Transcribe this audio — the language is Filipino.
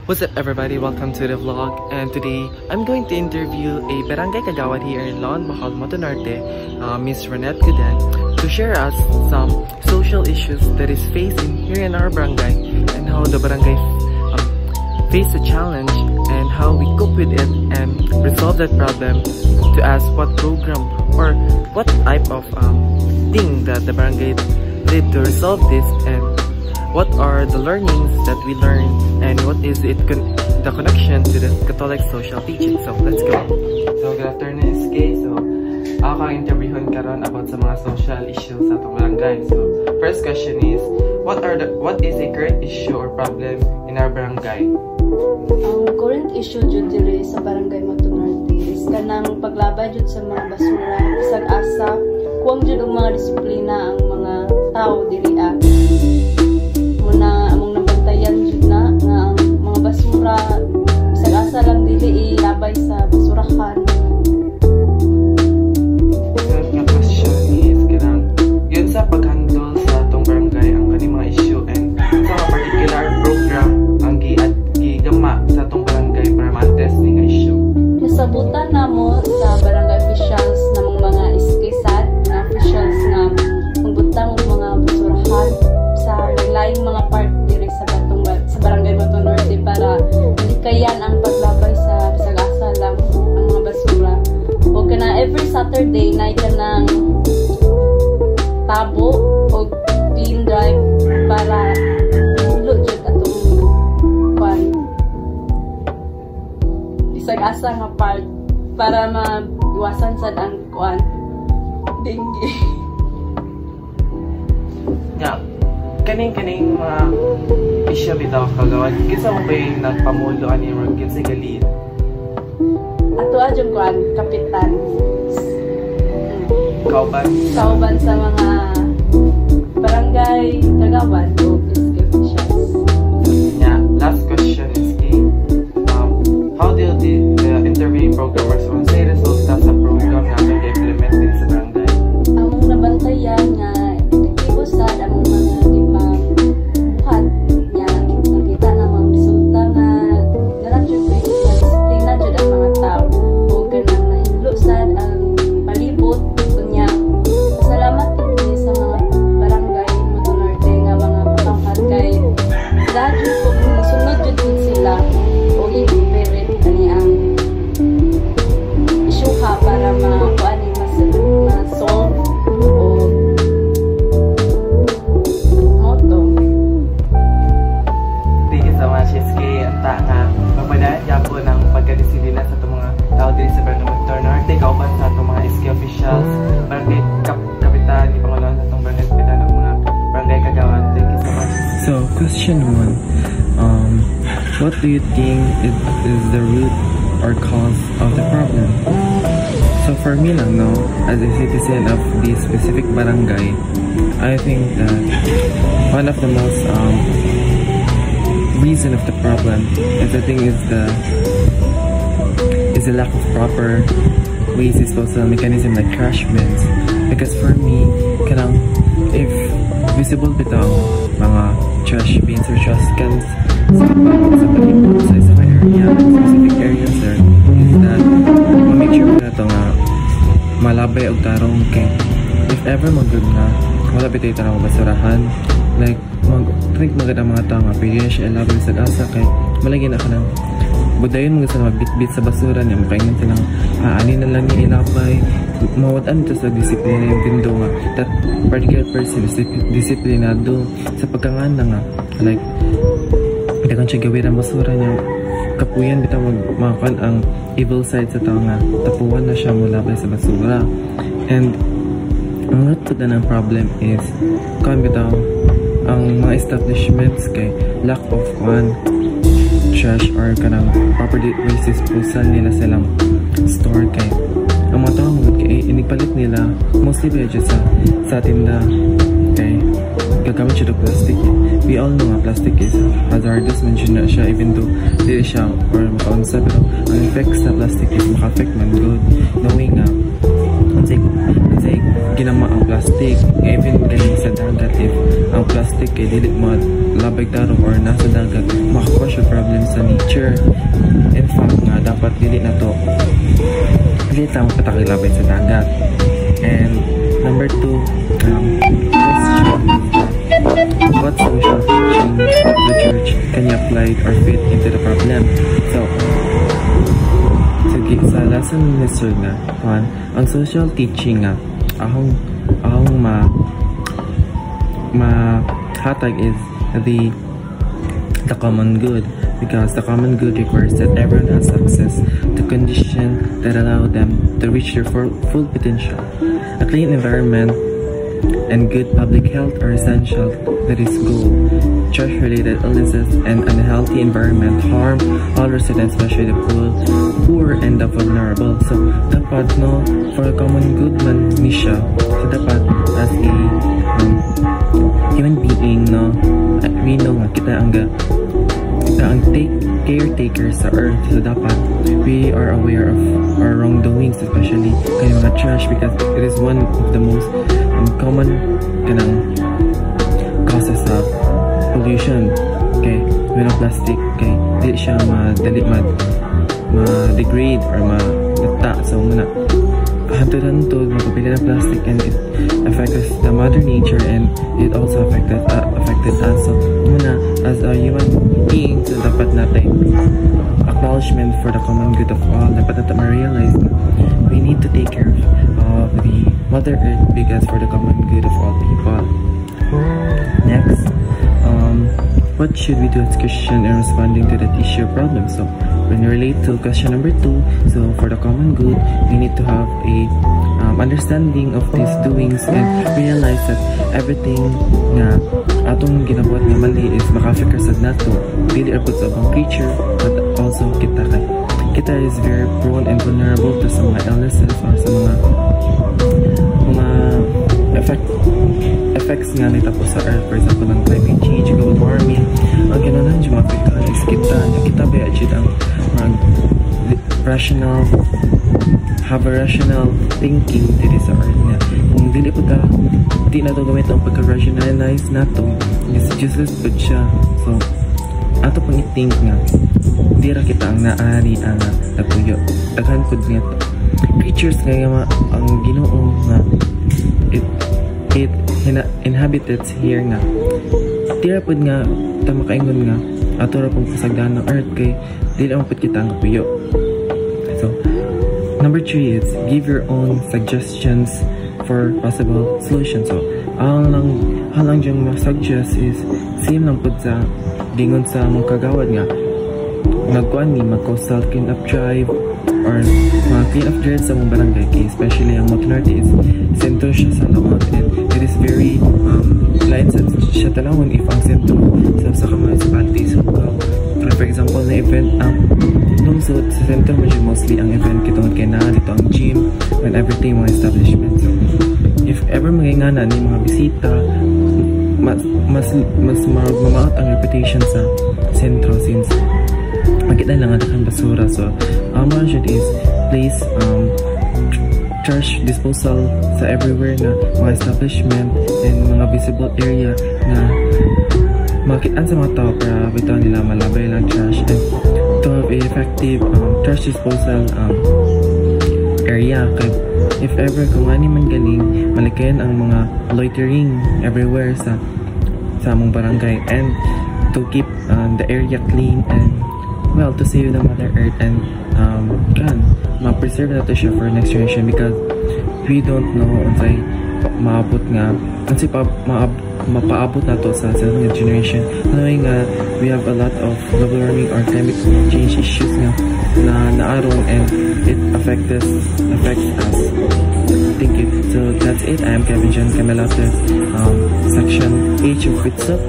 What's up everybody, welcome to the vlog, and today I'm going to interview a barangay kagawad here in Laon, Bacol, Moto Norte, Miss Ronette Gudan, to share us some social issues that is facing here in our barangay and how the barangay face a challenge and how we cope with it and resolve that problem, to ask what program or what type of thing that the barangay did to resolve this, and what are the learnings that we learned, and what is it the connection to the Catholic social teaching. So let's go. So good afternoon, SK. So ako interviewin karon about sa mga social issues sa atong barangay. So first question is, what is a current issue or problem in our barangay? Ang current issue jud diri sa barangay Moto Norte is kanang paglabay jud sa mga basura, bisag asa kuwang jud og mga disiplina ang mga tao diri muna among nabantayan jud na nga ang mga basura bisag asa lang dili ilabay sa basurahan. Second question is kanang yun sa paghandle sa atong barangay ang kaning mga issue, and sa particular program ang gigama sa atong barangay para ma-address ning issue. Nasabutan namo sa barangay officials namong mga iskisad na officials na magbutang og mga basurahan sa laing mga part diri sa barangay Moto Norte para likayan ang paglabay sa bisag asa lang ang mga basura. O kana every Saturday na kanang tabo o clean drive para ulo jud atong kwan bisag asa nga part para maiwasan sad ang kwan dengue. Yeah. Kaning mga issue bitaw kagawad, kinsa mo ba yung nagpamulo ani or kinsa gali? Ato adjong kwan kapitan. Kauban sa mga barangay kagawad o officials. Yeah, last question is how do the interviewing program works? Kung say resulta sa program na nag-implement din sa barangay? Among nabantayan nga epektibo sad among mga buhat niya nakita na mga resulta nga naradjud disiplina jud ang mga tao o ganang nahiblo sad ang palibot. Kunya salamat din sa mga barangay Moto Norte nga mga patangkad kay radyo ko sunod jud sila o i-prevent ani ang issue ha para makuan ni ma-solve o moto. Thank you so much, SK. Anta nga magpadaan po ng pagkadisiplina sa itong mga tao din sa barangay Moto Norte, kauban sa itong mga SK officials, barangay kapitan, ni Pangulong sa itong barangay kapitan ng mga barangay kagawad. Thank you so much. So, question 1. What do you think is the root or cause of the problem? So for me lang, no, as a citizen of this specific barangay, I think that one of the most reason of the problem is the lack of proper waste disposal mechanism like trash bins. Because for me, if visible bitaw mga trash bins or trash cans sa palibot sa specific areas there, is that ma-make sure na ito nga malabay og tarong kay if ever magod na wala bitay tarong basurahan, like mag-think maganda mga tao nga pwede na siya ilabay sa asa kay malagi na ka ng budayon mga sa magbitbit sa basura niya, makaingin silang ani na lang niya ilabay, mawadaan ito sa disiplina yung tindo nga that particular person is disiplinado sa pagkangana nga, like hindi kan siya gawin ang basura niya, kapuyan bitaw magmakan ang evil side sa tao nga tapuan na siya mulabay sa basura. And ang root na ng problem is bitaw ang mga establishments kay lack of trash or kanang proper waste disposal nila silang store kay ang mga tao kay inipalit nila mostly ba sa tinda kay gagamit siya ng plastic. We all know nga plastic is hazardous, mention na siya even though dili siya or makaunsa, pero ang effects sa plastic is maka-affect man good, knowing nga unsay ginama ang plastic, even galing sa dagat. If ang plastic kay dili mo labay tarong or nasa dagat, makakuha siya problem sa nature. In fact nga dapat dili na to patakilabay sa dagat. And number 2, what social teachings of the church can you apply or fit into the problem? So sa lesson ni Sir nga, ang social teaching nga ahong hatag is the common good, because the common good requires that everyone has access to conditions that allow them to reach their full potential. A clean environment and good public health are essential. That is goal. Church-related illnesses and unhealthy environment harm all residents, especially the poor and the vulnerable. So dapat no, for a common good man ni siya. So dapat as a human being, no, we know nga kita ang caretaker sa earth. So dapat we are aware of our wrongdoings, especially kay mga trash, because it is one of the most common causes of pollution. Okay, with plastic, okay, di siya madali ma-degrade or ma-ta. So muna hantod magpapili ng plastic, and it affects the mother nature, and it also affected us. So muna as a human being, so dapat natin acknowledgement for the common good of all. Dapat natin ma-realize na we need to take care of the Mother Earth, because for the common good of all people. Next, what should we do as Christian in responding to that issue or problem? So when you relate to question number 2, so for the common good, we need to have a understanding of these doings and realize that everything na atong ginabuhat nga mali is maka-affect sa nato, dili abot sa ibang creature, but also kita is very prone and vulnerable to sa mga illnesses or sa mga effects nga nita po sa earth. For example, ng climate change, global warming, ang ganahan yung mapektahan is kita ba ang have a rational thinking dito sa earth niya. Kung di na ito gamit ang pagka-rationalize na ito, is useless po siya. So ato pang i-think nga, di ra kita ang naari ang napuyo. Daghan po nga ito creatures nga ang Ginoo nga it inhabited here nga. Tira po nga makaingon nga ato ra pong kasagdan ng earth, kay dili ang kita ang kapuyo. So number 3 is give your own suggestions for possible solutions. So halang diyang ma-suggest is same lang po sa dingon sa mga kagawad nga nagkuhan ni mag-coastal clean up drive or mga clean up drive sa mga barangay, kay especially ang Motunarte is sentro siya sa laon, and it is very light siya tanawon if ang sentro sa municipality. So for example na event lungsod sa sentro mo mostly ang event kitong kay na dito ang gym and everything mga establishment. So if ever magingana ni mga bisita, mas mamaot ang reputation sa sentro since makita lang ang basura. So our should is place trash disposal sa everywhere na mga establishment and mga visible area na makitaan sa mga tao para bitaw nila malabay lang trash, and to have a effective trash disposal area. Kaya if ever kung ani man galing malikayan ang mga loitering everywhere sa among barangay, and to keep the area clean and well, to save the Mother Earth, and ma-preserve nato siya for next generation, because we don't know unsay maabot nga unsay mapaabot nato sa next generation, knowing we have a lot of global warming or climate change issues nga na naaron, and it affects us. Thank you. So that's it. I am Kevin John Camelata, section H of WITSUP.